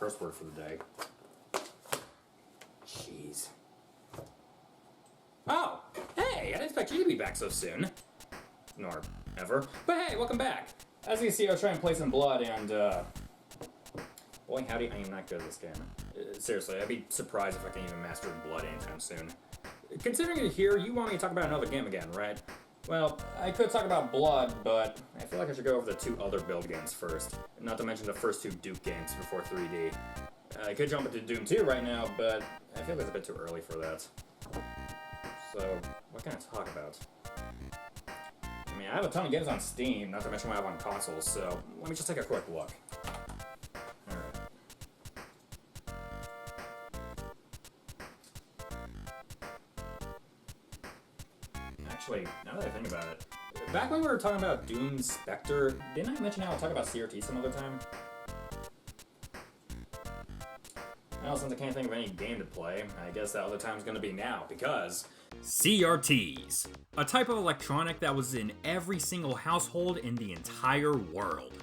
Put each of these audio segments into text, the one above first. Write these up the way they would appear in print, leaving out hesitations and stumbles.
curse word for the day. Jeez. Oh! Hey! I didn't expect you to be back so soon. Nor ever. But hey, welcome back! As you can see, I was trying to play some Blood, and, boy, howdy, I am not good at this game. Seriously, I'd be surprised if I can even master Blood anytime soon. Considering you're here, you want me to talk about another game again, right? Well, I could talk about Blood, but I feel like I should go over the 2 other build games first. Not to mention the first 2 Duke games before 3D. I could jump into Doom 2 right now, but I feel like it's a bit too early for that. So, what can I talk about? I mean, I have a ton of games on Steam, not to mention what I have on consoles, so let me just take a quick look. Alright. Actually, now that I think about it, back when we were talking about Doom Spectre, didn't I mention how I'll talk about C.R.T some other time? Well, since I can't think of any game to play, I guess that other time's gonna be now, because C.R.Ts, a type of electronic that was in every single household in the entire world.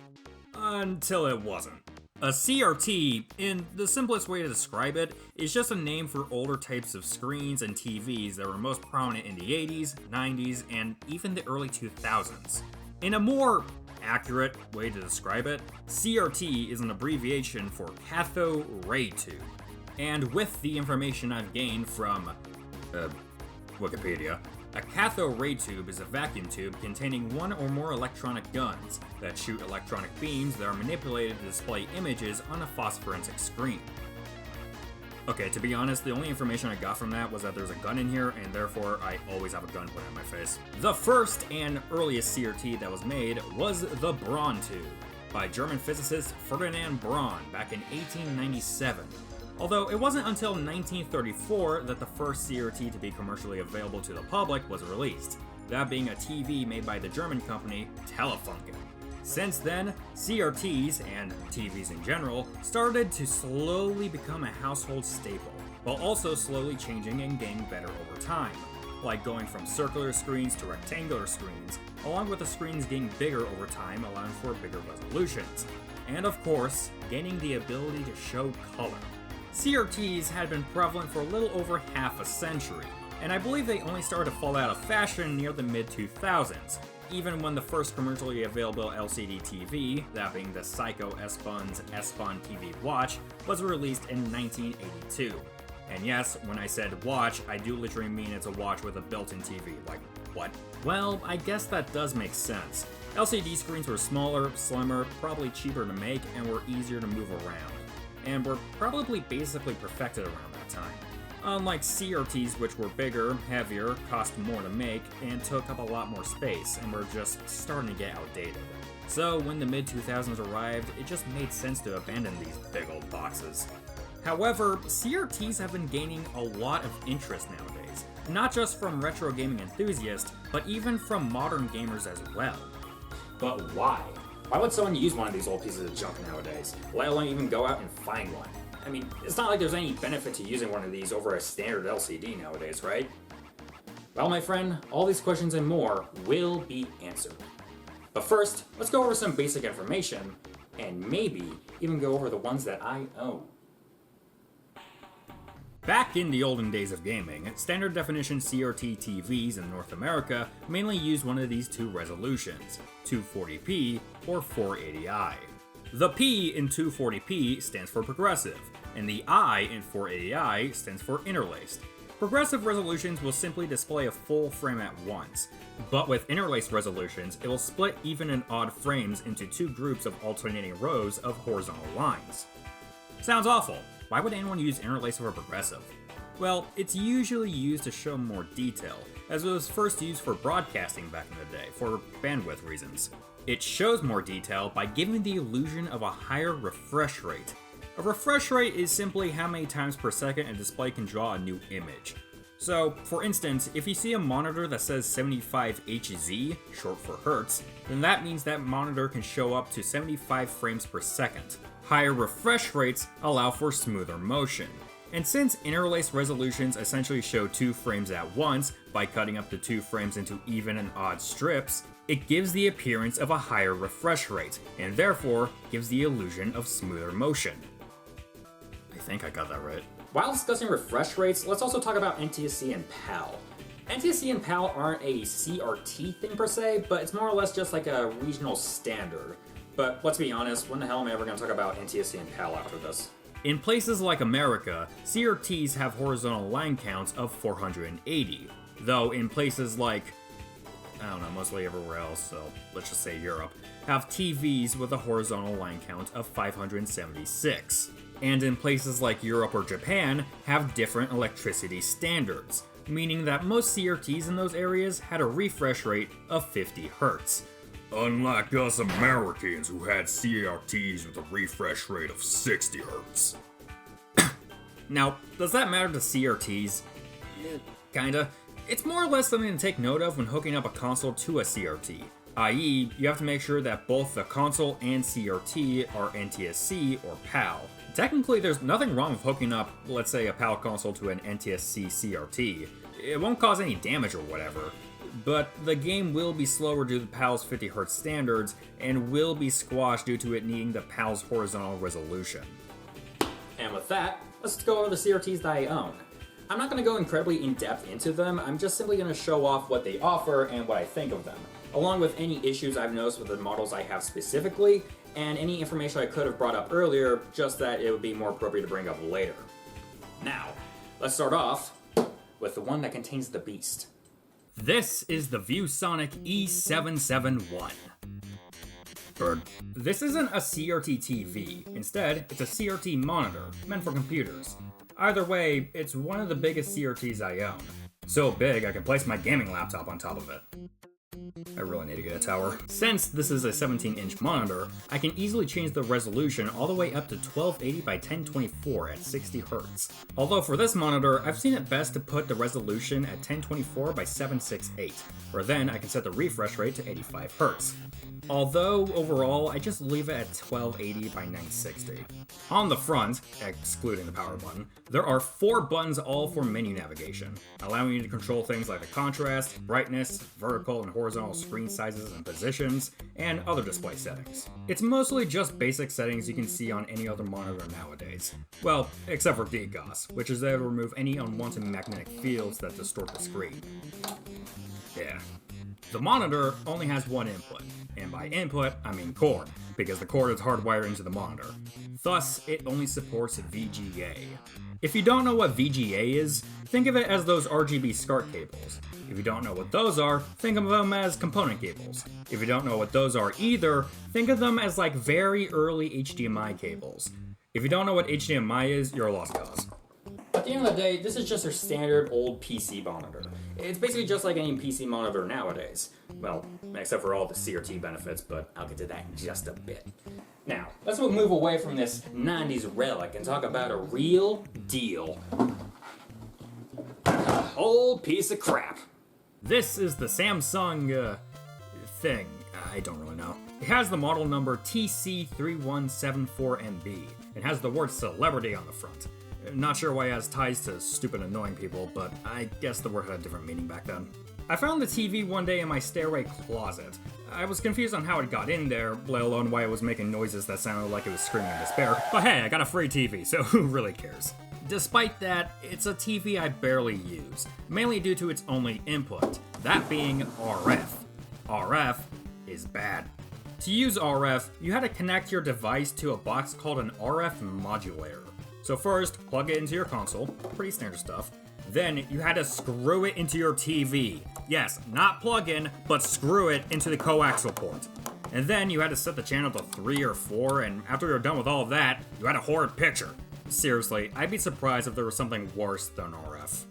Until it wasn't. A C.R.T, in the simplest way to describe it, is just a name for older types of screens and TVs that were most prominent in the 80s, 90s, and even the early 2000s. In a more accurate way to describe it, C.R.T is an abbreviation for cathode ray tube. And with the information I've gained from Wikipedia, a cathode ray tube is a vacuum tube containing one or more electronic guns that shoot electronic beams that are manipulated to display images on a phosphorescent screen. Okay, to be honest, the only information I got from that was that there's a gun in here, and therefore I always have a gun pointed at my face. The first and earliest C.R.T that was made was the Braun tube, by German physicist Ferdinand Braun back in 1897. Although it wasn't until 1934 that the first C.R.T to be commercially available to the public was released, that being a TV made by the German company Telefunken. Since then, C.R.Ts, and TVs in general, started to slowly become a household staple, while also slowly changing and getting better over time, like going from circular screens to rectangular screens, along with the screens getting bigger over time, allowing for bigger resolutions, and of course, gaining the ability to show color. C.R.Ts had been prevalent for a little over half a century, and I believe they only started to fall out of fashion near the mid-2000s, even when the first commercially available LCD TV, that being the Seiko S-Fun's S-Fun TV Watch, was released in 1982. And yes, when I said watch, I do literally mean it's a watch with a built-in TV. Like, what? Well, I guess that does make sense. LCD screens were smaller, slimmer, probably cheaper to make, and were easier to move around, and were probably basically perfected around that time. Unlike C.R.Ts, which were bigger, heavier, cost more to make, and took up a lot more space, and were just starting to get outdated. So when the mid-2000s arrived, it just made sense to abandon these big old boxes. However, C.R.Ts have been gaining a lot of interest nowadays, not just from retro gaming enthusiasts, but even from modern gamers as well. But why? Why would someone use one of these old pieces of junk nowadays, let alone even go out and find one? I mean, it's not like there's any benefit to using one of these over a standard LCD nowadays, right? Well, my friend, all these questions and more will be answered. But first, let's go over some basic information, and maybe even go over the ones that I own. Back in the olden days of gaming, standard definition CRT TVs in North America mainly used one of these 2 resolutions, 240p or 480i. The P in 240p stands for progressive, and the I in 480i stands for interlaced. Progressive resolutions will simply display a full frame at once, but with interlaced resolutions, it will split even and odd frames into 2 groups of alternating rows of horizontal lines. Sounds awful. Why would anyone use interlaced over progressive? Well, it's usually used to show more detail, as it was first used for broadcasting back in the day, for bandwidth reasons. It shows more detail by giving the illusion of a higher refresh rate. A refresh rate is simply how many times per second a display can draw a new image. So, for instance, if you see a monitor that says 75Hz, short for Hertz, then that means that monitor can show up to 75 frames per second. Higher refresh rates allow for smoother motion. And since interlaced resolutions essentially show 2 frames at once by cutting up the 2 frames into even and odd strips, it gives the appearance of a higher refresh rate, and therefore gives the illusion of smoother motion. think I got that right. While discussing refresh rates, let's also talk about NTSC and PAL. NTSC and PAL aren't a C.R.T. thing per se, but it's more or less just like a regional standard. But let's be honest, when the hell am I ever going to talk about NTSC and PAL after this? In places like America, C.R.Ts have horizontal line counts of 480, though in places like, I don't know, mostly everywhere else, so let's just say Europe, have TVs with a horizontal line count of 576. And in places like Europe or Japan, have different electricity standards, meaning that most C.R.Ts in those areas had a refresh rate of 50 Hz. Unlike us Americans who had C.R.Ts with a refresh rate of 60 Hz. Now, does that matter to C.R.Ts? Kinda. It's more or less something to take note of when hooking up a console to a C.R.T. i.e., you have to make sure that both the console and C.R.T. are NTSC or PAL. Technically, there's nothing wrong with hooking up, let's say, a PAL console to an NTSC C.R.T. It won't cause any damage or whatever, but the game will be slower due to PAL's 50 Hz standards, and will be squashed due to it needing the PAL's horizontal resolution. And with that, let's go over the C.R.Ts that I own. I'm not going to go incredibly in-depth into them, I'm just simply going to show off what they offer and what I think of them, along with any issues I've noticed with the models I have specifically, and any information I could have brought up earlier, just that it would be more appropriate to bring up later. Now, let's start off with the one that contains the beast. This is the ViewSonic E771. Bird. This isn't a CRT TV. Instead, it's a CRT monitor, meant for computers. Either way, it's one of the biggest CRTs I own. So big, I can place my gaming laptop on top of it. I really need to get a tower. Since this is a 17-inch monitor, I can easily change the resolution all the way up to 1280 by 1024 at 60 Hz. Although for this monitor, I've seen it best to put the resolution at 1024 by 768, where then I can set the refresh rate to 85 Hz. Although, overall, I just leave it at 1280 by 960. On the front, excluding the power button, there are 4 buttons all for menu navigation, allowing you to control things like the contrast, brightness, vertical and horizontal screen sizes and positions, and other display settings. It's mostly just basic settings you can see on any other monitor nowadays. Well, except for DGOS, which is there to remove any unwanted magnetic fields that distort the screen. Yeah. The monitor only has one input, and by input, I mean cord, because the cord is hardwired into the monitor. Thus, it only supports VGA. If you don't know what VGA is, think of it as those RGB SCART cables. If you don't know what those are, think of them as component cables. If you don't know what those are either, think of them as like very early HDMI cables. If you don't know what HDMI is, you're a lost cause. At the end of the day, this is just your standard old PC monitor. It's basically just like any PC monitor nowadays. Well, except for all the CRT benefits, but I'll get to that in just a bit. Now, let's move away from this 90s relic and talk about a real deal. Old piece of crap. This is the Samsung, thing. I don't really know. It has the model number TC3174MB. It has the word celebrity on the front. Not sure why it has ties to stupid annoying people, but I guess the word had a different meaning back then. I found the TV one day in my stairway closet. I was confused on how it got in there, let alone why it was making noises that sounded like it was screaming in despair. But hey, I got a free TV, so who really cares? Despite that, it's a TV I barely use, mainly due to its only input, that being RF. RF is bad. To use RF, you had to connect your device to a box called an RF modulator. So first, plug it into your console, pretty standard stuff. Then you had to screw it into your TV. Yes, not plug in, but screw it into the coaxial port. And then you had to set the channel to 3 or 4, and after you're done with all of that, you had a horrid picture. Seriously, I'd be surprised if there was something worse than RF.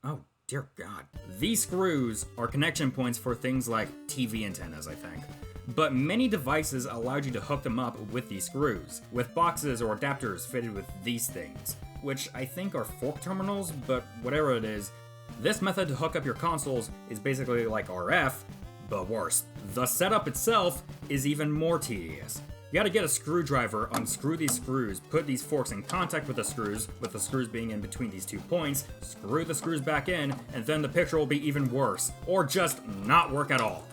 Oh, dear God. These screws are connection points for things like TV antennas, I think. But many devices allowed you to hook them up with these screws, with boxes or adapters fitted with these things, which I think are fork terminals, but whatever it is, this method to hook up your consoles is basically like RF, but worse. The setup itself is even more tedious. You gotta get a screwdriver, unscrew these screws, put these forks in contact with the screws being in between these 2 points, screw the screws back in, and then the picture will be even worse, or just not work at all.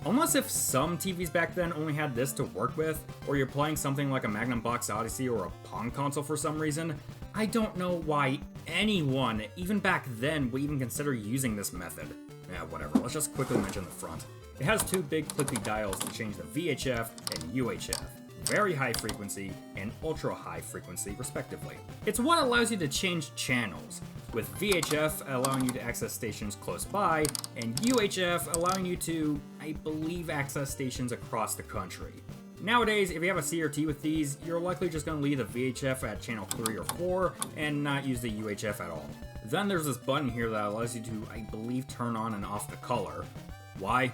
Unless if some TVs back then only had this to work with, or you're playing something like a Magnum Box Odyssey or a Pong console for some reason, I don't know why anyone, even back then, would even consider using this method. Yeah, whatever, let's just quickly mention the front. It has two big clippy dials to change the VHF and UHF, very high frequency and ultra high frequency respectively. It's what allows you to change channels, with VHF allowing you to access stations close by, and UHF allowing you to, I believe, access stations across the country. Nowadays, if you have a C.R.T with these, you're likely just going to leave the VHF at channel 3 or 4 and not use the UHF at all. Then there's this button here that allows you to, I believe, turn on and off the color. Why?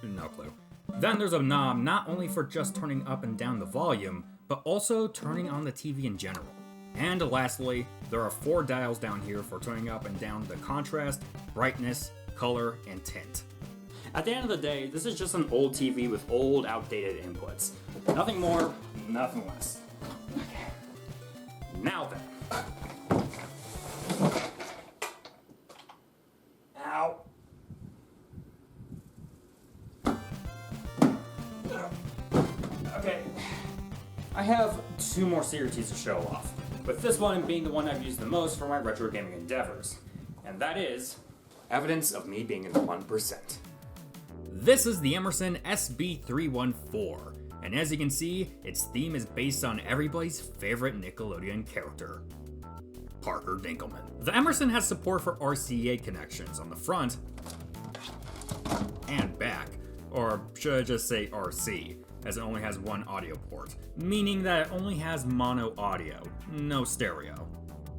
No clue. Then there's a knob not only for just turning up and down the volume, but also turning on the TV in general. And lastly, there are 4 dials down here for turning up and down the contrast, brightness, color, and tint. At the end of the day, this is just an old TV with old, outdated inputs. Nothing more, nothing less. Okay. Now then. Ow. Okay. I have 2 more C.R.Ts to show off, with this one being the one I've used the most for my retro gaming endeavors. And that is evidence of me being in the 1%. This is the Emerson SB314, and as you can see, its theme is based on everybody's favorite Nickelodeon character, Parker Dinkelman. The Emerson has support for RCA connections on the front and back, or should I just say RC, as it only has one audio port, meaning that it only has mono audio, no stereo,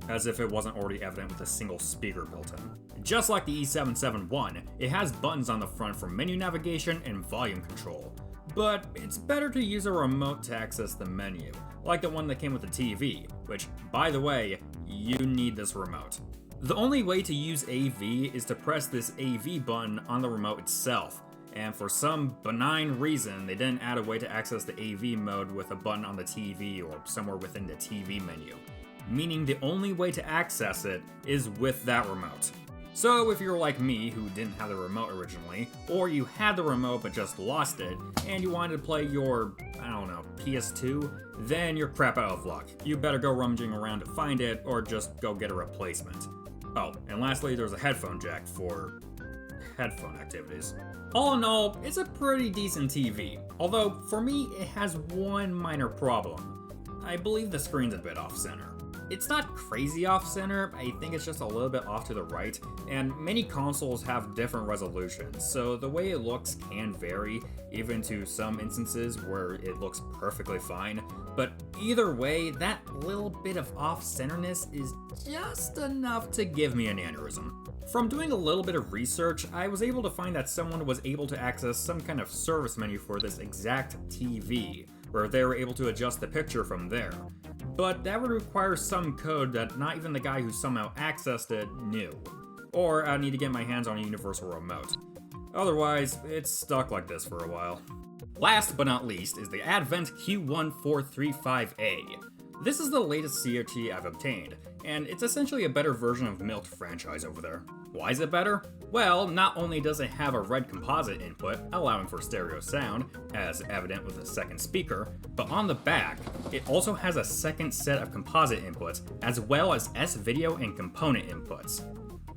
as if it wasn't already evident with a single speaker built in. Just like the E771, it has buttons on the front for menu navigation and volume control, but it's better to use a remote to access the menu, like the one that came with the TV, which, by the way, you need this remote. The only way to use AV is to press this AV button on the remote itself, and for some benign reason, they didn't add a way to access the AV mode with a button on the TV or somewhere within the TV menu, meaning the only way to access it is with that remote. So if you're like me, who didn't have the remote originally, or you had the remote but just lost it, and you wanted to play your, I don't know, PS2, then you're crap out of luck. You better go rummaging around to find it, or just go get a replacement. Oh, and lastly, there's a headphone jack for headphone activities. All in all, it's a pretty decent TV, although for me, it has one minor problem. I believe the screen's a bit off-center. It's not crazy off-center, I think it's just a little bit off to the right, and many consoles have different resolutions, so the way it looks can vary, even to some instances where it looks perfectly fine, but either way, that little bit of off-centerness is just enough to give me an aneurysm. From doing a little bit of research, I was able to find that someone was able to access some kind of service menu for this exact TV, where they were able to adjust the picture from there. But that would require some code that not even the guy who somehow accessed it knew. Or I'd need to get my hands on a universal remote. Otherwise, it's stuck like this for a while. Last but not least is the Advent Q1435A. This is the latest C.R.T I've obtained, and it's essentially a better version of Milk franchise over there. Why is it better? Well, not only does it have a red composite input, allowing for stereo sound, as evident with the second speaker, but on the back, it also has a second set of composite inputs, as well as S-video and component inputs.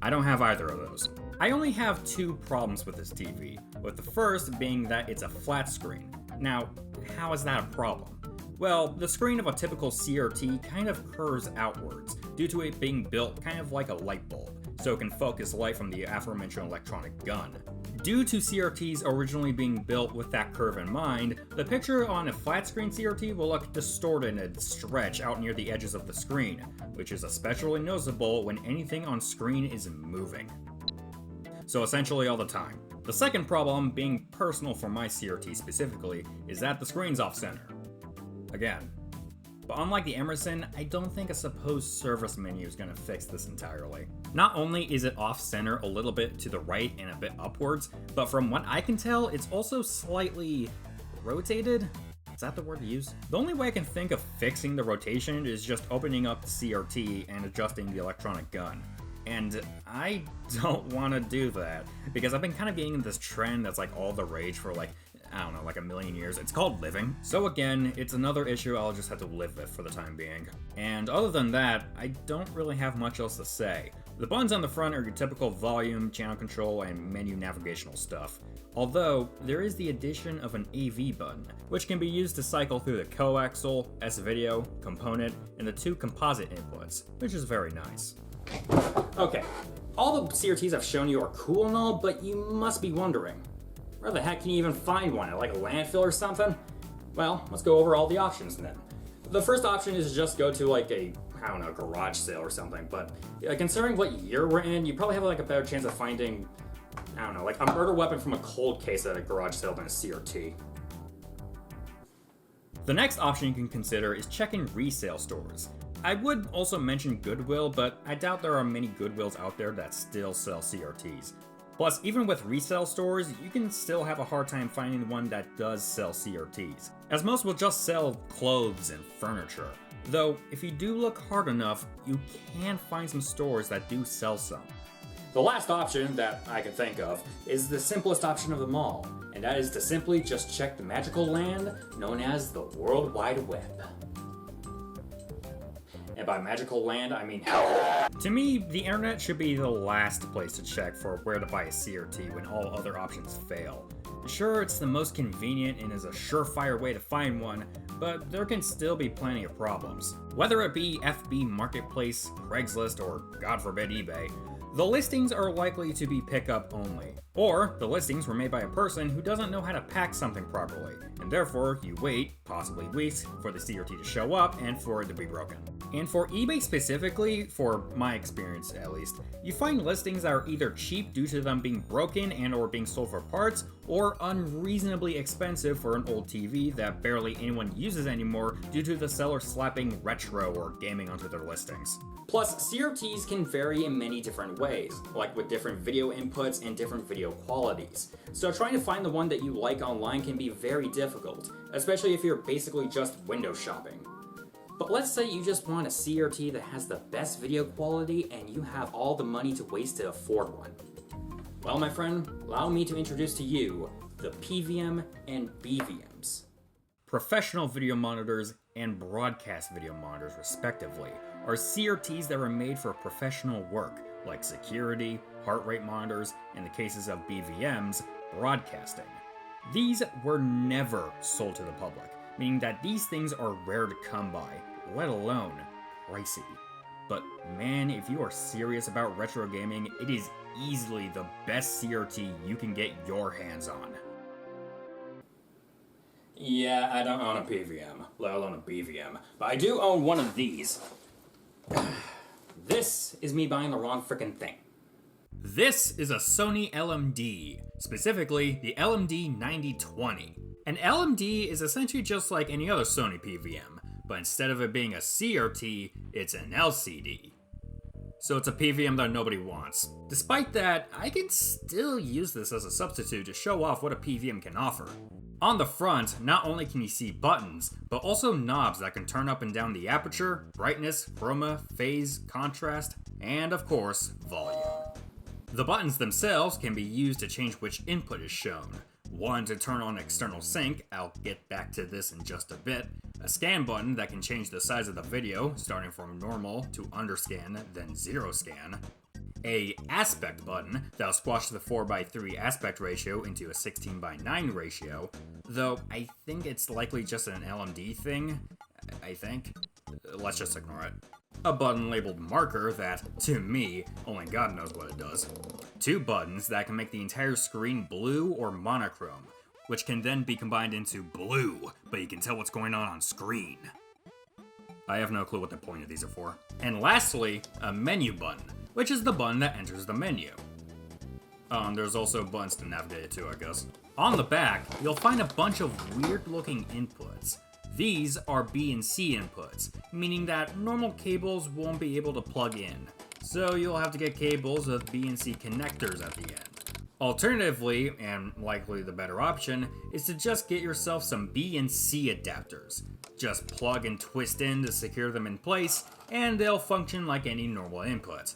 I don't have either of those. I only have 2 problems with this TV, with the first being that it's a flat screen. Now, how is that a problem? Well, the screen of a typical C.R.T kind of curves outwards, due to it being built kind of like a light bulb, so it can focus light from the aforementioned electronic gun. Due to C.R.Ts originally being built with that curve in mind, the picture on a flat screen C.R.T will look distorted and stretch out near the edges of the screen, which is especially noticeable when anything on screen is moving. So essentially all the time. The second problem, being personal for my C.R.T specifically, is that the screen's off-center. Again. But unlike the Emerson, I don't think a supposed service menu is going to fix this entirely. Not only is it off-center a little bit to the right and a bit upwards, but from what I can tell, it's also slightly rotated? Is that the word to use? The only way I can think of fixing the rotation is just opening up the C.R.T and adjusting the electronic gun. And I don't want to do that, because I've been kind of getting this trend that's like all the rage for like, I don't know, like a million years. It's called living. So again, it's another issue I'll just have to live with for the time being. And other than that, I don't really have much else to say. The buttons on the front are your typical volume, channel control, and menu navigational stuff. Although, there is the addition of an AV button, which can be used to cycle through the coaxial, S-video, component, and the 2 composite inputs, which is very nice. Okay, all the C.R.Ts I've shown you are cool and all, but you must be wondering, where the heck can you even find one? At like a landfill or something? Well, let's go over all the options then. The first option is just go to like a, I don't know, garage sale or something, but considering what year we're in, you probably have like a better chance of finding, I don't know, like a murder weapon from a cold case at a garage sale than a C.R.T. The next option you can consider is checking resale stores. I would also mention Goodwill, but I doubt there are many Goodwills out there that still sell C.R.Ts. Plus, even with resale stores, you can still have a hard time finding one that does sell C.R.Ts, as most will just sell clothes and furniture. Though, if you do look hard enough, you can find some stores that do sell some. The last option that I can think of is the simplest option of them all, and that is to simply just check the magical land known as the World Wide Web. And by magical land, I mean hell. To me, the internet should be the last place to check for where to buy a C.R.T. when all other options fail. Sure, it's the most convenient and is a surefire way to find one, but there can still be plenty of problems. Whether it be FB Marketplace, Craigslist, or God forbid eBay, the listings are likely to be pickup only. Or the listings were made by a person who doesn't know how to pack something properly, and therefore you wait, possibly weeks, for the C.R.T. to show up and for it to be broken. And for eBay specifically, for my experience at least, you find listings that are either cheap due to them being broken and or being sold for parts, or unreasonably expensive for an old TV that barely anyone uses anymore due to the seller slapping retro or gaming onto their listings. Plus, C.R.Ts can vary in many different ways, like with different video inputs and different video qualities. So trying to find the one that you like online can be very difficult, especially if you're basically just window shopping. But let's say you just want a C.R.T. that has the best video quality and you have all the money to waste to afford one. Well, my friend, allow me to introduce to you the PVM and BVMs. Professional video monitors and broadcast video monitors, respectively, are C.R.Ts that were made for professional work, like security, heart rate monitors, in the cases of BVMs, broadcasting. These were never sold to the public, meaning that these things are rare to come by, let alone pricey. But man, if you are serious about retro gaming, it is easily the best C.R.T. you can get your hands on. Yeah, I don't own a PVM, let alone a BVM, but I do own one of these. This is me buying the wrong frickin' thing. This is a Sony LMD, specifically the LMD 9020. An LMD is essentially just like any other Sony PVM, but instead of it being a C.R.T, it's an LCD. So it's a PVM that nobody wants. Despite that, I can still use this as a substitute to show off what a PVM can offer. On the front, not only can you see buttons, but also knobs that can turn up and down the aperture, brightness, chroma, phase, contrast, and of course, volume. The buttons themselves can be used to change which input is shown. One to turn on external sync, I'll get back to this in just a bit. A scan button that can change the size of the video, starting from normal to underscan, then zero scan. A aspect button that'll squash the 4:3 aspect ratio into a 16:9 ratio, though I think it's likely just an LMD thing, Let's just ignore it. A button labeled marker that, to me, only God knows what it does. 2 buttons that can make the entire screen blue or monochrome, which can then be combined into blue, but you can tell what's going on screen. I have no clue what the point of these are for. And lastly, a menu button, which is the button that enters the menu. There's also buttons to navigate it too, I guess. On the back, you'll find a bunch of weird-looking inputs. These are B and C inputs, meaning that normal cables won't be able to plug in, so you'll have to get cables with B and C connectors at the end. Alternatively, and likely the better option, is to just get yourself some B and C adapters. Just plug and twist in to secure them in place, and they'll function like any normal input.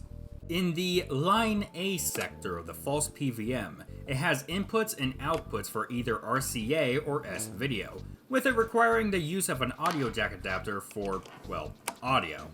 In the Line A sector of the false PVM, it has inputs and outputs for either RCA or S-video, with it requiring the use of an audio jack adapter for, well, audio.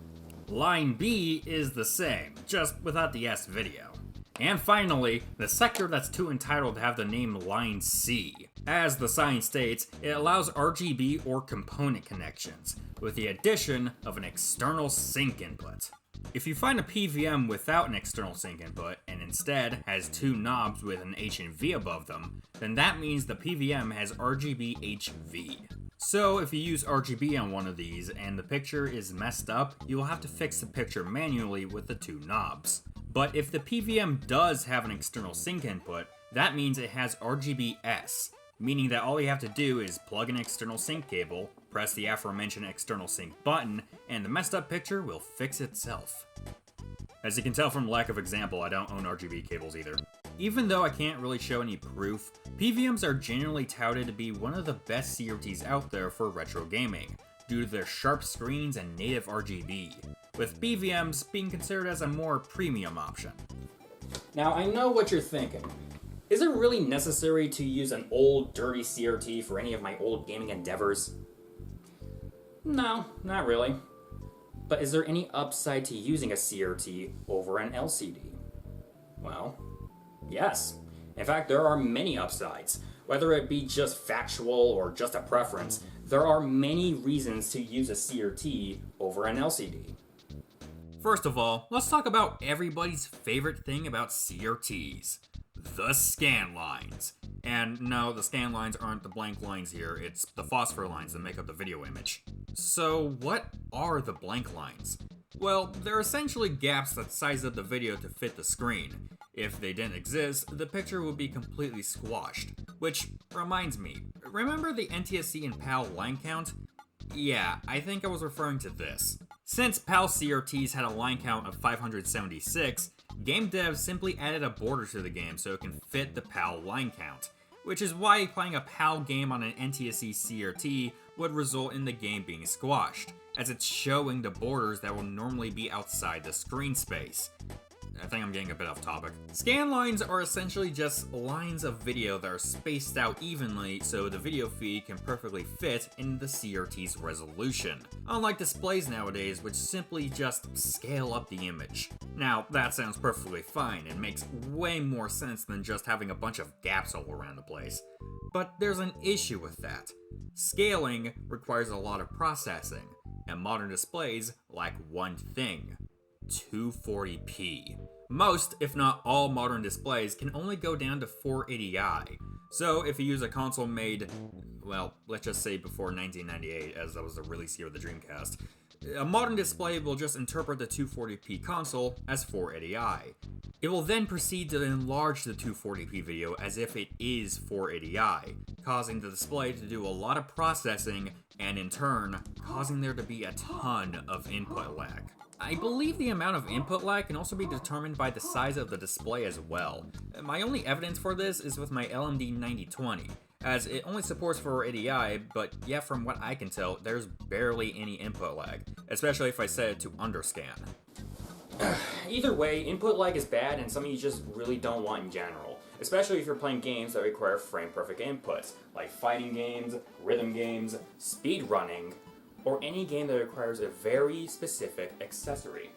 Line B is the same, just without the S-video. And finally, the sector that's too entitled to have the name Line C. As the sign states, it allows RGB or component connections, with the addition of an external sync input. If you find a PVM without an external sync input, and instead has two knobs with an H and V above them, then that means the PVM has RGB HV. So if you use RGB on one of these and the picture is messed up, you will have to fix the picture manually with the two knobs. But if the PVM does have an external sync input, that means it has RGBS, meaning that all you have to do is plug an external sync cable, press the aforementioned external sync button, and the messed up picture will fix itself. As you can tell from lack of example, I don't own RGB cables either. Even though I can't really show any proof, PVMs are generally touted to be one of the best C.R.Ts out there for retro gaming, due to their sharp screens and native RGB, with PVMs being considered as a more premium option. Now, I know what you're thinking. Is it really necessary to use an old, dirty C.R.T. for any of my old gaming endeavors? No, not really. But is there any upside to using a C.R.T. over an LCD? Well, yes. In fact, there are many upsides. Whether it be just factual or just a preference, there are many reasons to use a C.R.T. over an LCD. First of all, let's talk about everybody's favorite thing about C.R.Ts. The scan lines. And no, the scan lines aren't the blank lines here, it's the phosphor lines that make up the video image. So what are the blank lines? Well, they're essentially gaps that size up the video to fit the screen. If they didn't exist, the picture would be completely squashed. Which reminds me, remember the NTSC and PAL line count? Yeah, I think I was referring to this. Since PAL C.R.Ts had a line count of 576, game devs simply added a border to the game so it can fit the PAL line count, which is why playing a PAL game on an NTSC C.R.T. would result in the game being squashed, as it's showing the borders that will normally be outside the screen space. I think I'm getting a bit off topic. Scan lines are essentially just lines of video that are spaced out evenly so the video feed can perfectly fit in the C.R.T's resolution, unlike displays nowadays which simply just scale up the image. Now, that sounds perfectly fine and makes way more sense than just having a bunch of gaps all around the place. But there's an issue with that. Scaling requires a lot of processing, and modern displays lack one thing: 240p. Most, if not all, modern displays can only go down to 480i. So if you use a console made, well, let's just say before 1998, as that was the release year of the Dreamcast, a modern display will just interpret the 240p console as 480i. It will then proceed to enlarge the 240p video as if it is 480i, causing the display to do a lot of processing and in turn, causing there to be a ton of input lag. I believe the amount of input lag can also be determined by the size of the display as well. My only evidence for this is with my LMD 9020, as it only supports 480i, but yet from what I can tell, there's barely any input lag, especially if I set it to underscan. Either way, input lag is bad and something you just really don't want in general, especially if you're playing games that require frame-perfect inputs, like fighting games, rhythm games, speedrunning, or any game that requires a very specific accessory.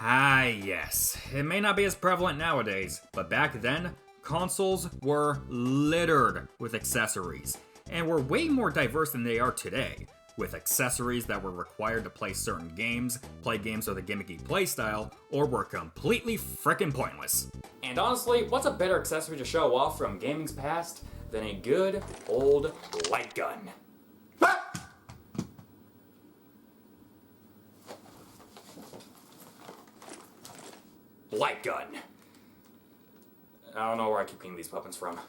Ah yes, it may not be as prevalent nowadays, but back then, consoles were littered with accessories, and were way more diverse than they are today, with accessories that were required to play certain games, play games with a gimmicky playstyle, or were completely frickin' pointless. And honestly, what's a better accessory to show off from gaming's past than a good old light gun? Light gun. I don't know where I keep getting these weapons from.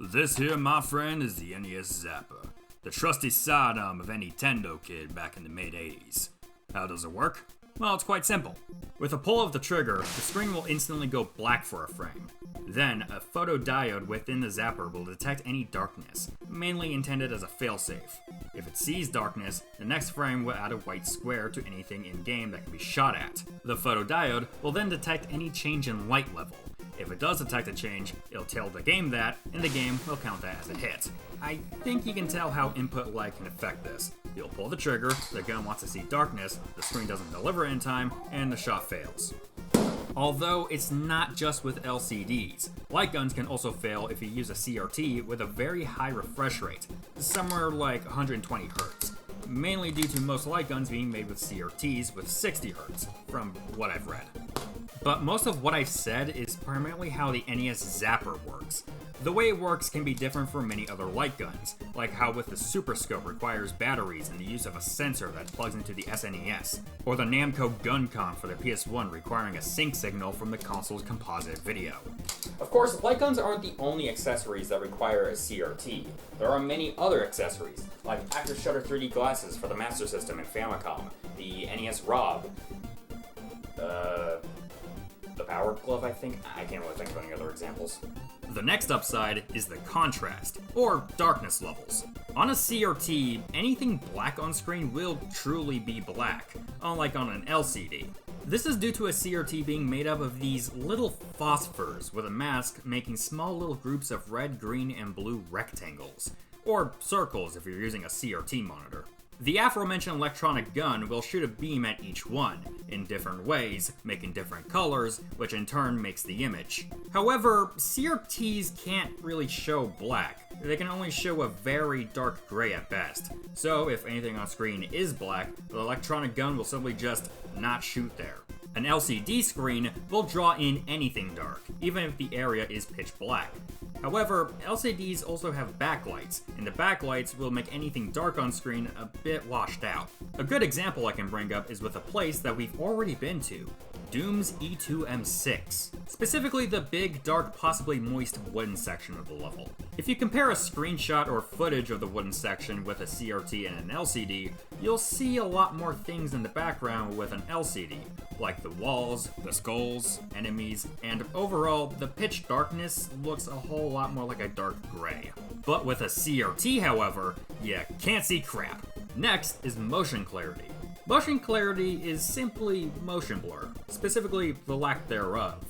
This here, my friend, is the NES Zapper, the trusty sidearm of any Nintendo kid back in the mid-80s. How does it work? Well, it's quite simple. With a pull of the trigger, the screen will instantly go black for a frame. Then, a photodiode within the zapper will detect any darkness, mainly intended as a failsafe. If it sees darkness, the next frame will add a white square to anything in-game that can be shot at. The photodiode will then detect any change in light level. If it does detect a change, it'll tell the game that, and the game will count that as a hit. I think you can tell how input lag can affect this. You'll pull the trigger, the gun wants to see darkness, the screen doesn't deliver in time, and the shot fails. Although it's not just with LCDs. Light guns can also fail if you use a C.R.T. with a very high refresh rate, somewhere like 120 Hz, mainly due to most light guns being made with C.R.Ts. with 60 Hz, from what I've read. But most of what I've said is primarily how the NES Zapper works. The way it works can be different from many other light guns, like how with the Super Scope requires batteries and the use of a sensor that plugs into the SNES, or the Namco GunCon for the PS1 requiring a sync signal from the console's composite video. Of course, light guns aren't the only accessories that require a CRT. There are many other accessories, like active shutter 3D glasses for the Master System and Famicom, the NES ROB, the Power Glove, I think? I can't really think of any other examples. The next upside is the contrast, or darkness levels. On a CRT, anything black on screen will truly be black, unlike on an LCD. This is due to a CRT being made up of these little phosphors with a mask making small little groups of red, green, and blue rectangles, or circles if you're using a CRT monitor. The aforementioned electronic gun will shoot a beam at each one, in different ways, making different colors, which in turn makes the image. However, CRTs can't really show black. They can only show a very dark gray at best. So if anything on screen is black, the electronic gun will simply just not shoot there. An LCD screen will draw in anything dark, even if the area is pitch black. However, LCDs also have backlights, and the backlights will make anything dark on screen a bit washed out. A good example I can bring up is with a place that we've already been to, Doom's E2M6, specifically the big, dark, possibly moist wooden section of the level. If you compare a screenshot or footage of the wooden section with a CRT and an LCD, you'll see a lot more things in the background with an LCD, like the walls, the skulls, enemies, and overall, the pitch darkness looks a whole lot more like a dark gray. But with a CRT, however, you can't see crap. Next is motion clarity. Motion clarity is simply motion blur, specifically the lack thereof.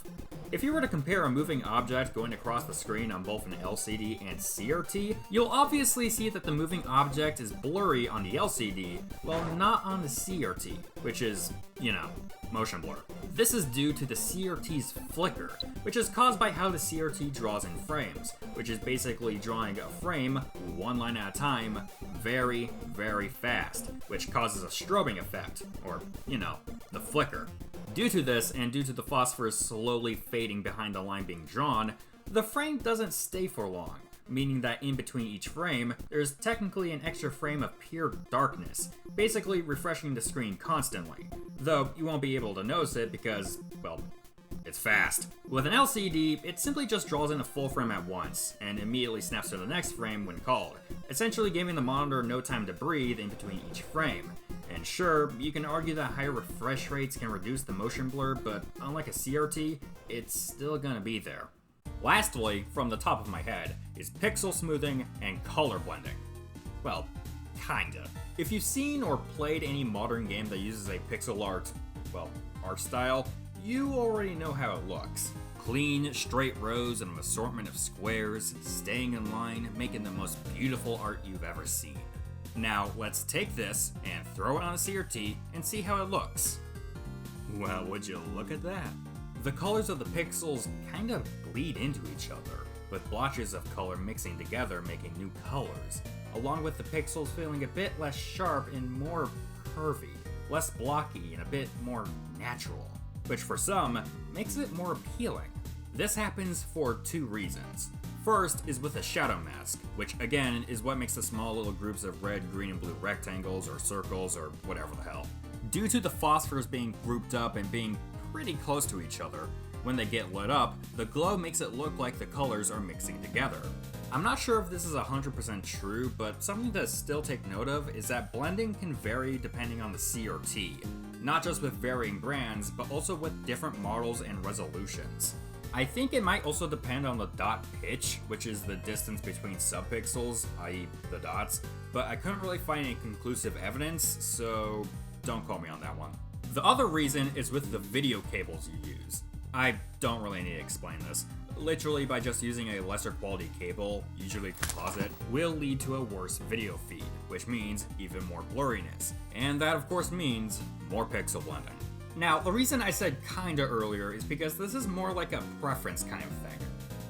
If you were to compare a moving object going across the screen on both an LCD and CRT, you'll obviously see that the moving object is blurry on the LCD, while not on the CRT, which is, motion blur. This is due to the CRT's flicker, which is caused by how the CRT draws in frames, which is basically drawing a frame, one line at a time, very, very fast, which causes a strobing effect, or, the flicker. Due to this, and due to the phosphorus slowly fading behind the line being drawn, the frame doesn't stay for long, meaning that in between each frame, there's technically an extra frame of pure darkness, basically refreshing the screen constantly. Though you won't be able to notice it because, well, it's fast. With an LCD, it simply just draws in a full frame at once, and immediately snaps to the next frame when called, essentially giving the monitor no time to breathe in between each frame. And sure, you can argue that higher refresh rates can reduce the motion blur, but unlike a CRT, it's still gonna be there. Lastly, from the top of my head, is pixel smoothing and color blending. Well, kinda. If you've seen or played any modern game that uses a pixel art style, you already know how it looks. Clean, straight rows and an assortment of squares, staying in line, making the most beautiful art you've ever seen. Now, let's take this and throw it on a CRT and see how it looks. Well, would you look at that? The colors of the pixels kind of bleed into each other, with blotches of color mixing together making new colors, along with the pixels feeling a bit less sharp and more curvy, less blocky and a bit more natural, which for some makes it more appealing. This happens for two reasons. First is with a shadow mask, which again is what makes the small little groups of red, green, and blue rectangles or circles or whatever the hell. Due to the phosphors being grouped up and being pretty close to each other, when they get lit up, the glow makes it look like the colors are mixing together. I'm not sure if this is 100% true, but something to still take note of is that blending can vary depending on the CRT. not just with varying brands, but also with different models and resolutions. I think it might also depend on the dot pitch, which is the distance between subpixels, i.e. the dots, but I couldn't really find any conclusive evidence, so don't quote me on that one. The other reason is with the video cables you use. I don't really need to explain this. Literally, by just using a lesser quality cable, usually composite, will lead to a worse video feed, which means even more blurriness. And that of course means more pixel blending. Now, the reason I said kinda earlier is because this is more like a preference kind of thing.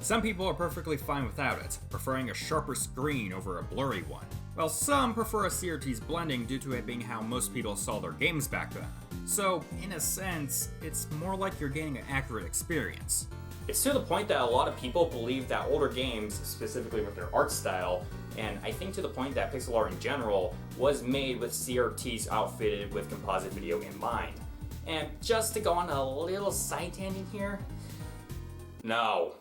Some people are perfectly fine without it, preferring a sharper screen over a blurry one, while some prefer a C.R.T's blending due to it being how most people saw their games back then. So, in a sense, it's more like you're getting an accurate experience. It's to the point that a lot of people believe that older games, specifically with their art style, and I think to the point that pixel art in general, was made with C.R.Ts outfitted with composite video in mind. And just to go on a little side tangent here, no.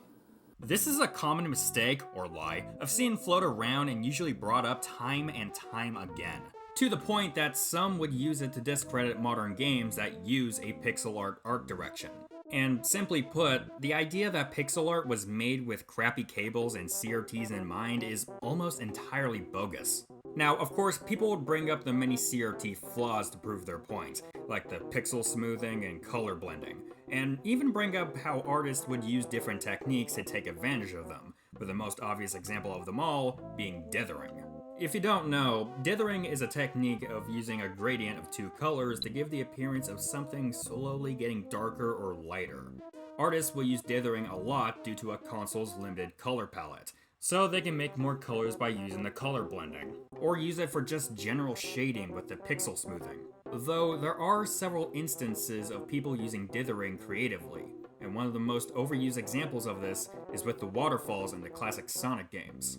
This is a common mistake, or lie, I've seen float around and usually brought up time and time again. To the point that some would use it to discredit modern games that use a pixel art direction. And simply put, the idea that pixel art was made with crappy cables and C.R.Ts in mind is almost entirely bogus. Now, of course, people would bring up the many C.R.T flaws to prove their point, like the pixel smoothing and color blending, and even bring up how artists would use different techniques to take advantage of them, with the most obvious example of them all being dithering. If you don't know, dithering is a technique of using a gradient of two colors to give the appearance of something slowly getting darker or lighter. Artists will use dithering a lot due to a console's limited color palette, so they can make more colors by using the color blending, or use it for just general shading with the pixel smoothing. Though there are several instances of people using dithering creatively, and one of the most overused examples of this is with the waterfalls in the classic Sonic games.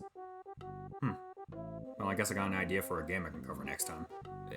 Well, I guess I got an idea for a game I can cover next time.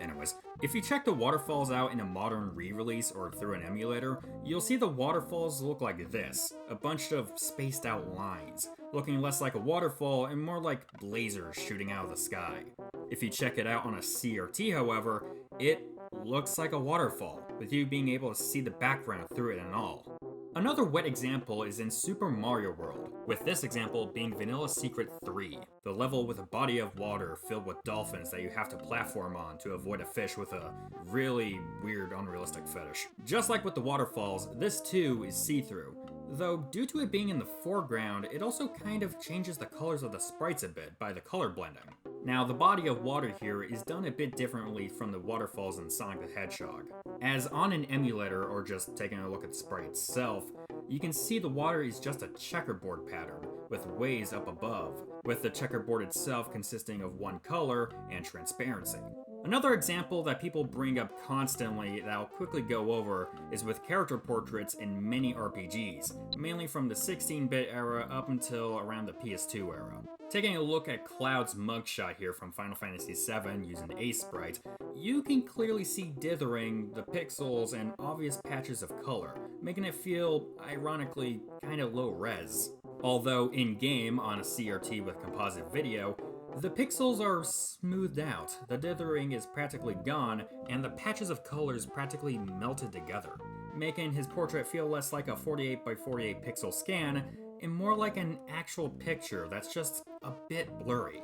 Anyways, if you check the waterfalls out in a modern re-release or through an emulator, you'll see the waterfalls look like this, a bunch of spaced out lines, looking less like a waterfall and more like lasers shooting out of the sky. If you check it out on a C.R.T, however, it looks like a waterfall, with you being able to see the background through it and all. Another wet example is in Super Mario World, with this example being Vanilla Secret 3, the level with a body of water filled with dolphins that you have to platform on to avoid a fish with a really weird, unrealistic fetish. Just like with the waterfalls, this too is see-through, though due to it being in the foreground, it also kind of changes the colors of the sprites a bit by the color blending. Now, the body of water here is done a bit differently from the waterfalls in Sonic the Hedgehog, as on an emulator or just taking a look at the sprite itself, you can see the water is just a checkerboard pattern, with waves up above, with the checkerboard itself consisting of one color and transparency. Another example that people bring up constantly that I'll quickly go over is with character portraits in many RPGs, mainly from the 16-bit era up until around the PS2 era. Taking a look at Cloud's mugshot here from Final Fantasy VII using the Ace sprite, you can clearly see dithering, the pixels, and obvious patches of color, making it feel, ironically, kinda low res. Although in-game, on a C.R.T with composite video, the pixels are smoothed out, the dithering is practically gone, and the patches of colors practically melted together, making his portrait feel less like a 48x48 pixel scan, and more like an actual picture that's just a bit blurry.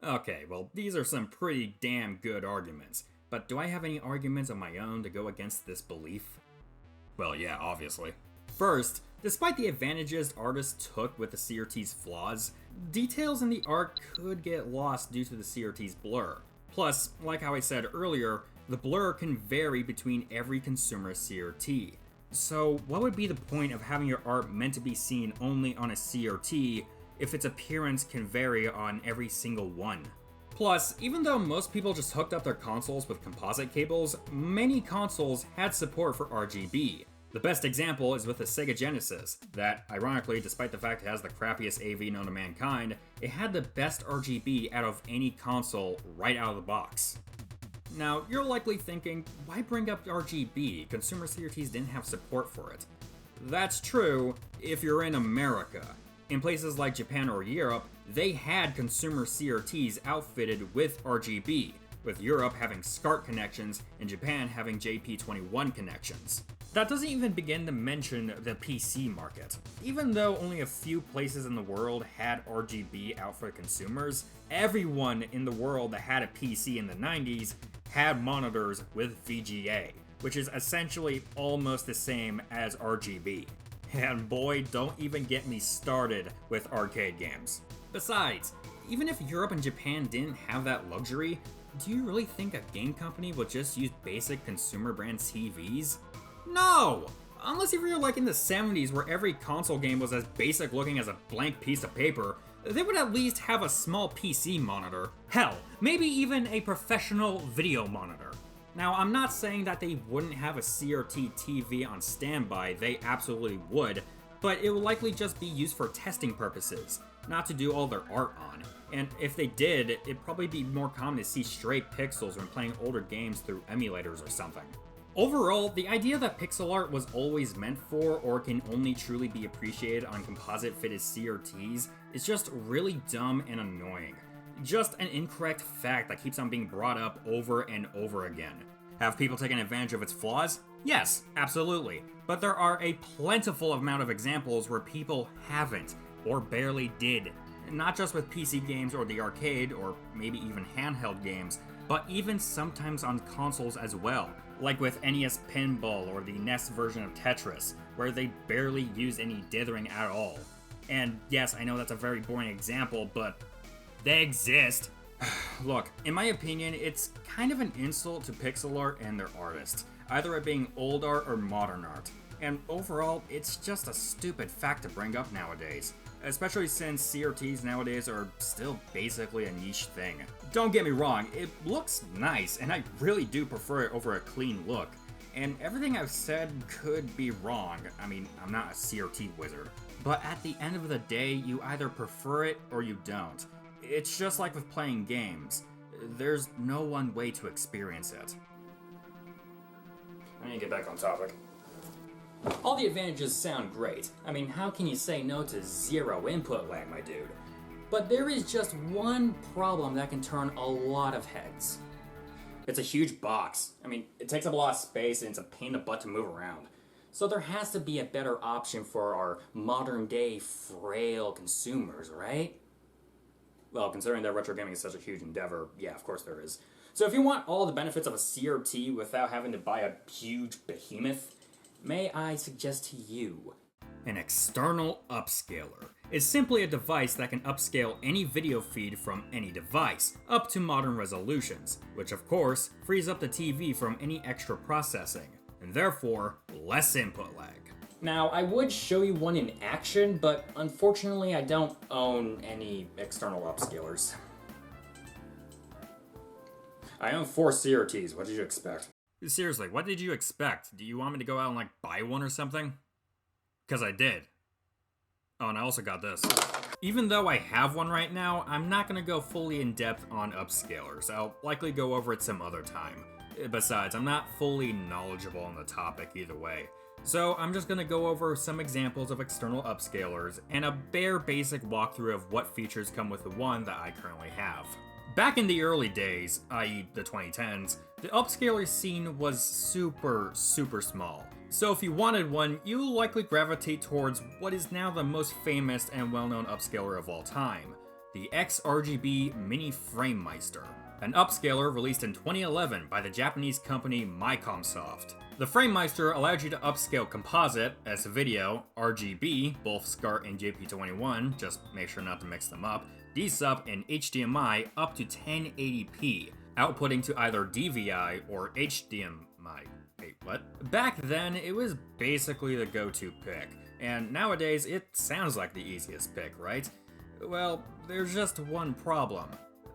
Okay, well, these are some pretty damn good arguments, but do I have any arguments of my own to go against this belief? Well, yeah, obviously. First, despite the advantages artists took with the C.R.T's flaws, details in the art could get lost due to the C.R.T's blur. Plus, like how I said earlier, the blur can vary between every consumer C.R.T. So, what would be the point of having your art meant to be seen only on a C.R.T. if its appearance can vary on every single one? Plus, even though most people just hooked up their consoles with composite cables, many consoles had support for RGB. The best example is with the Sega Genesis, that, ironically, despite the fact it has the crappiest AV known to mankind, it had the best RGB out of any console right out of the box. Now, you're likely thinking, why bring up RGB? Consumer C.R.Ts didn't have support for it. That's true if you're in America. In places like Japan or Europe, they had consumer C.R.Ts outfitted with RGB, with Europe having C.R.T connections and Japan having JP21 connections. That doesn't even begin to mention the PC market. Even though only a few places in the world had RGB out for consumers, everyone in the world that had a PC in the 90s had monitors with VGA, which is essentially almost the same as RGB. And boy, don't even get me started with arcade games. Besides, even if Europe and Japan didn't have that luxury, do you really think a game company would just use basic consumer brand TVs? No! Unless if you're like in the 70s where every console game was as basic looking as a blank piece of paper, they would at least have a small PC monitor. Hell, maybe even a professional video monitor. Now, I'm not saying that they wouldn't have a C.R.T TV on standby, they absolutely would, but it would likely just be used for testing purposes, not to do all their art on. And if they did, it'd probably be more common to see straight pixels when playing older games through emulators or something. Overall, the idea that pixel art was always meant for or can only truly be appreciated on composite fitted C.R.Ts is just really dumb and annoying. Just an incorrect fact that keeps on being brought up over and over again. Have people taken advantage of its flaws? Yes, absolutely. But there are a plentiful amount of examples where people haven't, or barely did. Not just with PC games or the arcade, or maybe even handheld games, but even sometimes on consoles as well. Like with NES Pinball or the NES version of Tetris, where they barely use any dithering at all. And yes, I know that's a very boring example, but they exist. Look, in my opinion, it's kind of an insult to pixel art and their artists, either it being old art or modern art. And overall, it's just a stupid fact to bring up nowadays, especially since C.R.Ts nowadays are still basically a niche thing. Don't get me wrong, it looks nice, and I really do prefer it over a clean look. And everything I've said could be wrong. I mean, I'm not a C.R.T wizard. But at the end of the day, you either prefer it or you don't. It's just like with playing games. There's no one way to experience it. I need to get back on topic. All the advantages sound great. I mean, how can you say no to zero input lag, my dude? But there is just one problem that can turn a lot of heads. It's a huge box. I mean, it takes up a lot of space and it's a pain in the butt to move around. So there has to be a better option for our modern day frail consumers, right? Well, considering that retro gaming is such a huge endeavor, yeah, of course there is. So if you want all the benefits of a C.R.T without having to buy a huge behemoth, may I suggest to you an external upscaler is simply a device that can upscale any video feed from any device up to modern resolutions, which of course frees up the TV from any extra processing, and therefore less input lag. Now, I would show you one in action, but unfortunately I don't own any external upscalers. I own 4 C.R.Ts, what did you expect? Seriously, what did you expect? Do you want me to go out and like buy one or something? Because I did. Oh, and I also got this. Even though I have one right now, I'm not going to go fully in depth on upscalers. I'll likely go over it some other time. Besides, I'm not fully knowledgeable on the topic either way. So I'm just going to go over some examples of external upscalers and a bare basic walkthrough of what features come with the one that I currently have. Back in the early days, i.e. the 2010s, the upscaler scene was super small. So if you wanted one, you'll likely gravitate towards what is now the most famous and well-known upscaler of all time, the XRGB Mini Framemeister, an upscaler released in 2011 by the Japanese company Micomsoft. The Framemeister allowed you to upscale composite, S-Video, RGB, both C.R.T and JP21, just make sure not to mix them up, DSUP and HDMI up to 1080p, outputting to either DVI or HDMI. Wait, what? Back then, it was basically the go-to pick, and nowadays it sounds like the easiest pick, right? Well, there's just one problem.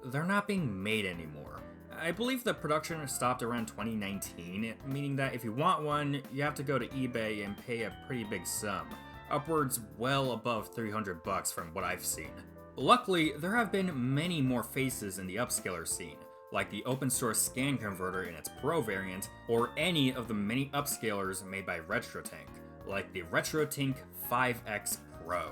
They're not being made anymore. I believe the production stopped around 2019, meaning that if you want one, you have to go to eBay and pay a pretty big sum, upwards well above $300 from what I've seen. Luckily, there have been many more faces in the upscaler scene, like the open source scan converter in its Pro variant, or any of the many upscalers made by RetroTink, like the RetroTink 5X Pro.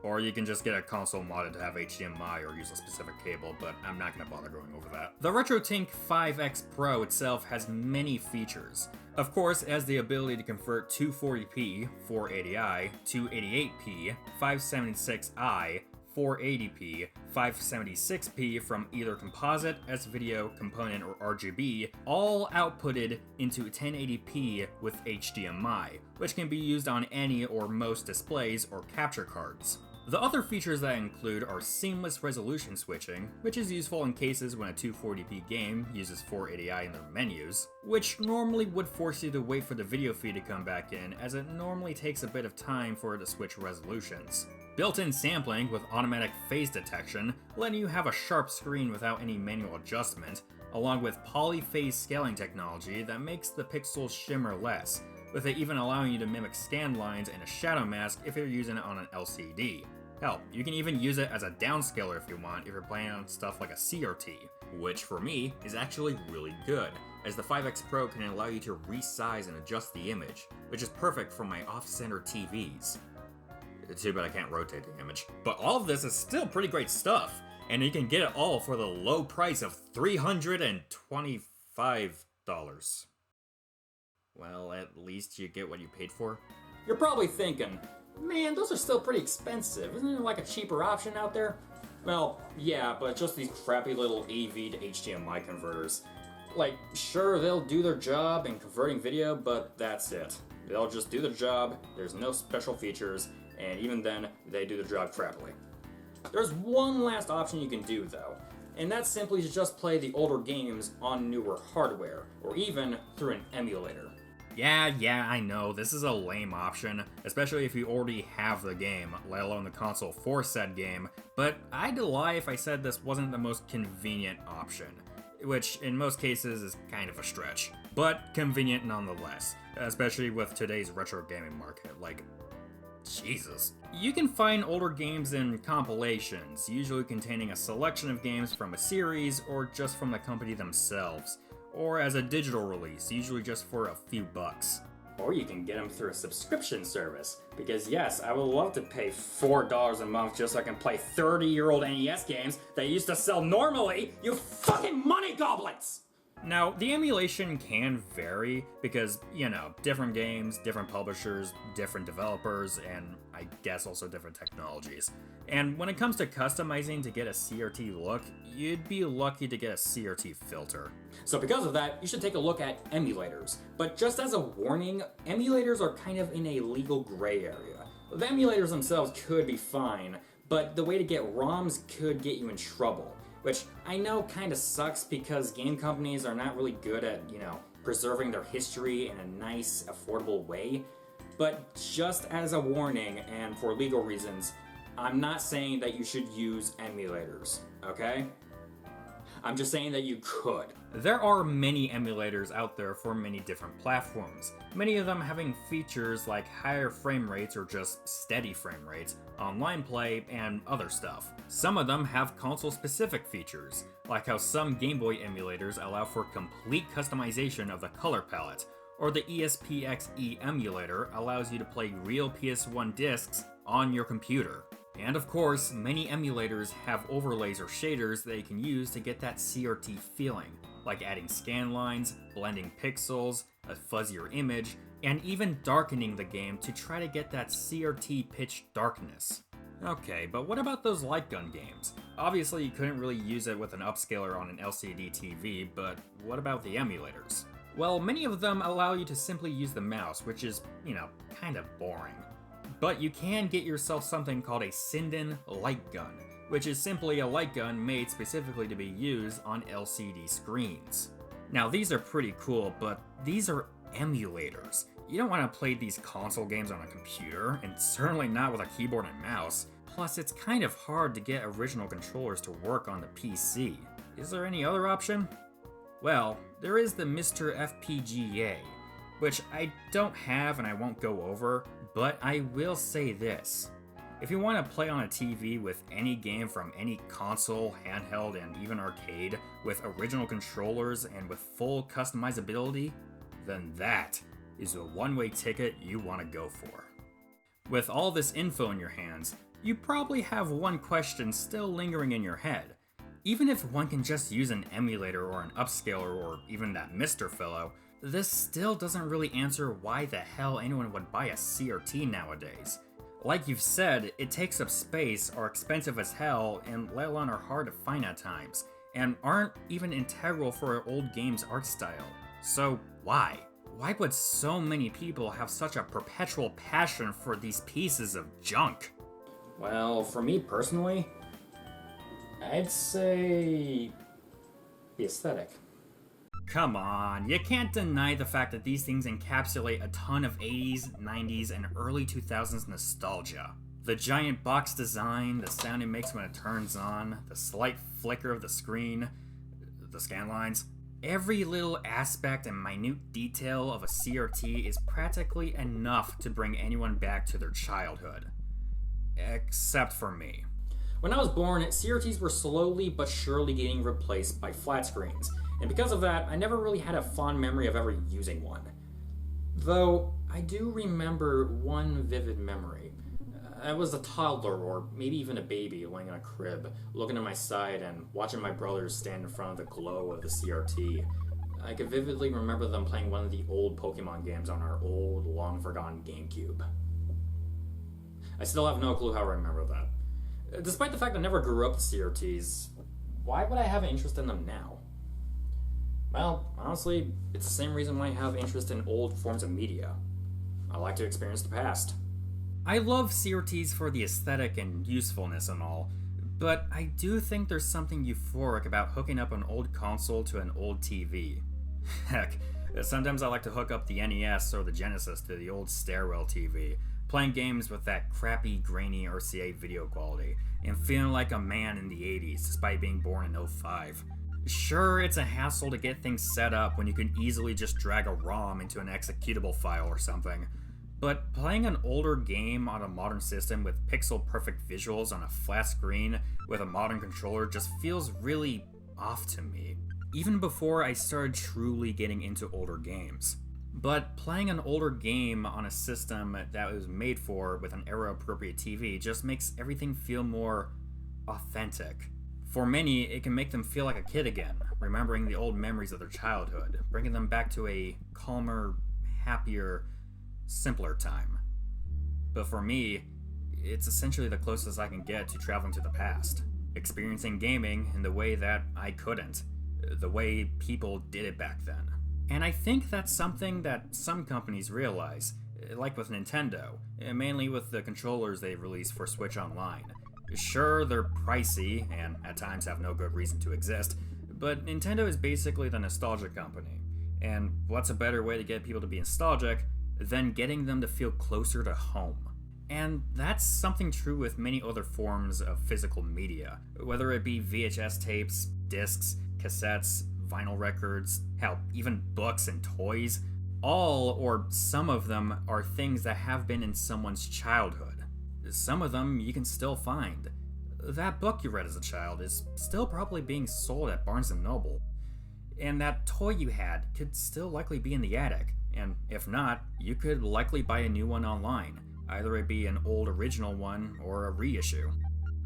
Or you can just get a console modded to have HDMI or use a specific cable, but I'm not gonna bother going over that. The RetroTink 5X Pro itself has many features. Of course, it has the ability to convert 240p 480i to 88p 576i 480p 576p from either composite, S-Video, component, or RGB, all outputted into 1080p with HDMI, which can be used on any or most displays or capture cards. The other features that include are seamless resolution switching, which is useful in cases when a 240p game uses 480i in their menus, which normally would force you to wait for the video feed to come back in, as it normally takes a bit of time for it to switch resolutions. Built-in sampling with automatic phase detection, letting you have a sharp screen without any manual adjustment, along with polyphase scaling technology that makes the pixels shimmer less, with it even allowing you to mimic scan lines and a shadow mask if you're using it on an LCD. Hell, you can even use it as a downscaler if you want if you're playing on stuff like a C.R.T, which for me is actually really good, as the 5X Pro can allow you to resize and adjust the image, which is perfect for my off-center TVs. Too bad I can't rotate the image. But all of this is still pretty great stuff, and you can get it all for the low price of $325. Well, at least you get what you paid for. You're probably thinking, man, those are still pretty expensive. Isn't there like a cheaper option out there? Well, yeah, but just these crappy little AV to HDMI converters. Like, sure, they'll do their job in converting video, but that's it. They'll just do their job, there's no special features, and even then, they do the job crappily. There's one last option you can do, though, and that's simply to just play the older games on newer hardware, or even through an emulator. Yeah, I know, this is a lame option, especially if you already have the game, let alone the console for said game, but I'd lie if I said this wasn't the most convenient option, which in most cases is kind of a stretch, but convenient nonetheless, especially with today's retro gaming market, like, Jesus. You can find older games in compilations, usually containing a selection of games from a series or just from the company themselves, or as a digital release, usually just for a few bucks. Or you can get them through a subscription service, because yes, I would love to pay $4 a month just so I can play 30-year-old NES games that used to sell normally, you fucking money goblins! Now, the emulation can vary because, you know, different games, different publishers, different developers, and I guess also different technologies. And when it comes to customizing to get a C.R.T. look, you'd be lucky to get a C.R.T. filter. So because of that, you should take a look at emulators. But just as a warning, emulators are kind of in a legal gray area. The emulators themselves could be fine, but the way to get ROMs could get you in trouble. Which I know kind of sucks because game companies are not really good at, preserving their history in a nice, affordable way. But just as a warning, and for legal reasons, I'm not saying that you should use emulators, okay? I'm just saying that you could. There are many emulators out there for many different platforms, many of them having features like higher frame rates or just steady frame rates, online play, and other stuff. Some of them have console-specific features, like how some Game Boy emulators allow for complete customization of the color palette, or the ESPXE emulator allows you to play real PS1 discs on your computer. And of course, many emulators have overlays or shaders that you can use to get that C.R.T. feeling, like adding scan lines, blending pixels, a fuzzier image, and even darkening the game to try to get that C.R.T. pitch darkness. Okay, but what about those light gun games? Obviously you couldn't really use it with an upscaler on an LCD TV, but what about the emulators? Well, many of them allow you to simply use the mouse, which is, kind of boring. But you can get yourself something called a Cinda light gun, which is simply a light gun made specifically to be used on LCD screens. Now these are pretty cool, but these are emulators. You don't want to play these console games on a computer, and certainly not with a keyboard and mouse. Plus, it's kind of hard to get original controllers to work on the PC. Is there any other option? Well, there is the Mr. FPGA, which I don't have and I won't go over, but I will say this. If you want to play on a TV with any game from any console, handheld, and even arcade, with original controllers and with full customizability, then that is a one-way ticket you want to go for. With all this info in your hands, you probably have one question still lingering in your head. Even if one can just use an emulator or an upscaler or even that Mr. Fellow, this still doesn't really answer why the hell anyone would buy a C.R.T. nowadays. Like you've said, it takes up space, are expensive as hell, and let alone are hard to find at times, and aren't even integral for an old game's art style. So why? Why would so many people have such a perpetual passion for these pieces of junk? Well, for me personally, I'd say the aesthetic. Come on, you can't deny the fact that these things encapsulate a ton of 80s, 90s, and early 2000s nostalgia. The giant box design, the sound it makes when it turns on, the slight flicker of the screen, the scan lines. Every little aspect and minute detail of a C.R.T. is practically enough to bring anyone back to their childhood. Except for me. When I was born, C.R.Ts were slowly but surely getting replaced by flat screens, and because of that, I never really had a fond memory of ever using one. Though, I do remember one vivid memory. I was a toddler, or maybe even a baby, laying in a crib, looking to my side and watching my brothers stand in front of the glow of the C.R.T. I could vividly remember them playing one of the old Pokemon games on our old, long-forgotten GameCube. I still have no clue how I remember that. Despite the fact I never grew up with C.R.Ts, why would I have an interest in them now? Well, honestly, it's the same reason why I have interest in old forms of media. I like to experience the past. I love C.R.Ts for the aesthetic and usefulness and all, but I do think there's something euphoric about hooking up an old console to an old TV. Heck, sometimes I like to hook up the NES or the Genesis to the old stairwell TV, playing games with that crappy, grainy RCA video quality, and feeling like a man in the 80s despite being born in 05. Sure, it's a hassle to get things set up when you can easily just drag a ROM into an executable file or something, but playing an older game on a modern system with pixel-perfect visuals on a flat screen with a modern controller just feels really off to me, even before I started truly getting into older games. But playing an older game on a system that was made for with an era-appropriate TV just makes everything feel more authentic. For many, it can make them feel like a kid again, remembering the old memories of their childhood, bringing them back to a calmer, happier, simpler time. But for me, it's essentially the closest I can get to traveling to the past, experiencing gaming in the way that I couldn't, the way people did it back then. And I think that's something that some companies realize, like with Nintendo, mainly with the controllers they release for Switch Online. Sure, they're pricey, and at times have no good reason to exist, but Nintendo is basically the nostalgia company. And what's a better way to get people to be nostalgic than getting them to feel closer to home? And that's something true with many other forms of physical media, whether it be VHS tapes, discs, cassettes, vinyl records, hell, even books and toys. All, or some of them, are things that have been in someone's childhood. Some of them you can still find. That book you read as a child is still probably being sold at Barnes & Noble. And that toy you had could still likely be in the attic, and if not, you could likely buy a new one online, either it be an old original one or a reissue.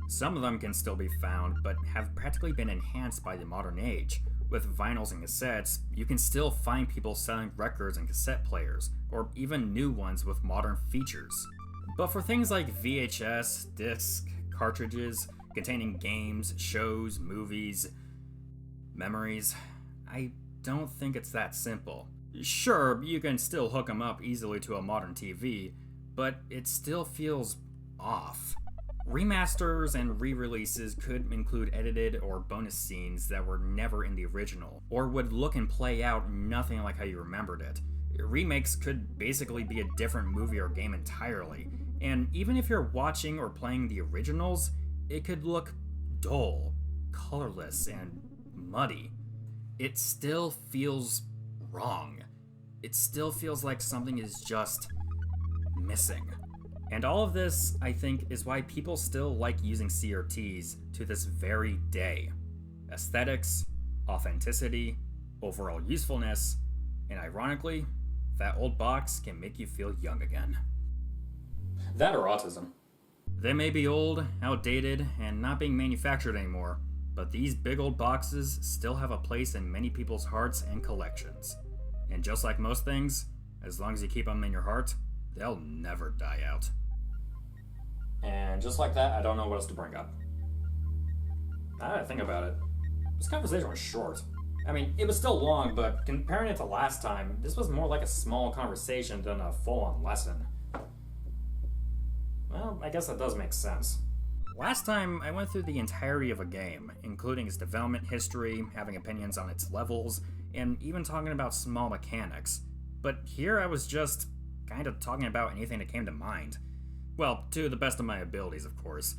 Some of them can still be found, but have practically been enhanced by the modern age. With vinyls and cassettes, you can still find people selling records and cassette players, or even new ones with modern features. But for things like VHS, disc, cartridges, containing games, shows, movies, memories, I don't think it's that simple. Sure, you can still hook them up easily to a modern TV, but it still feels off. Remasters and re-releases could include edited or bonus scenes that were never in the original, or would look and play out nothing like how you remembered it. Remakes could basically be a different movie or game entirely, and even if you're watching or playing the originals, it could look dull, colorless, and muddy. It still feels wrong. It still feels like something is just missing. And all of this, I think, is why people still like using C.R.Ts to this very day. Aesthetics, authenticity, overall usefulness, and ironically, that old box can make you feel young again. That or autism. They may be old, outdated, and not being manufactured anymore, but these big old boxes still have a place in many people's hearts and collections. And just like most things, as long as you keep them in your heart, they'll never die out. And just like that, I don't know what else to bring up. Now that I think about it, this conversation was short. I mean, it was still long, but comparing it to last time, this was more like a small conversation than a full-on lesson. Well, I guess that does make sense. Last time, I went through the entirety of a game, including its development history, having opinions on its levels, and even talking about small mechanics. But here I was just kind of talking about anything that came to mind. Well, to the best of my abilities, of course.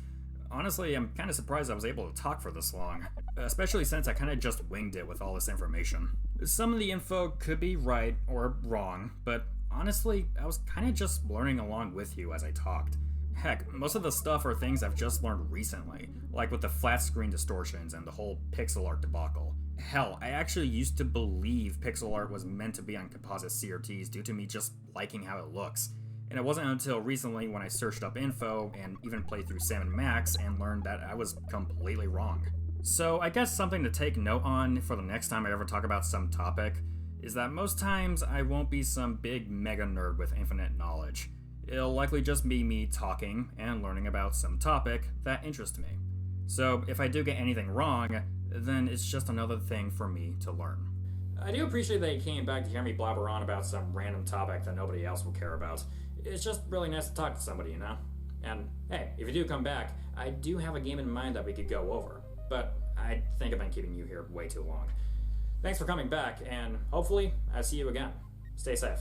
Honestly, I'm kind of surprised I was able to talk for this long, especially since I kind of just winged it with all this information. Some of the info could be right or wrong, but honestly, I was kind of just learning along with you as I talked. Heck, most of the stuff are things I've just learned recently, like with the flat screen distortions and the whole pixel art debacle. Hell, I actually used to believe pixel art was meant to be on composite C.R.Ts due to me just liking how it looks. And it wasn't until recently when I searched up info and even played through Salmon Max and learned that I was completely wrong. So I guess something to take note on for the next time I ever talk about some topic is that most times I won't be some big mega nerd with infinite knowledge. It'll likely just be me talking and learning about some topic that interests me. So if I do get anything wrong, then it's just another thing for me to learn. I do appreciate that you came back to hear me blabber on about some random topic that nobody else will care about. It's just really nice to talk to somebody, you know? And hey, if you do come back, I do have a game in mind that we could go over. But I think I've been keeping you here way too long. Thanks for coming back, and hopefully I see you again. Stay safe.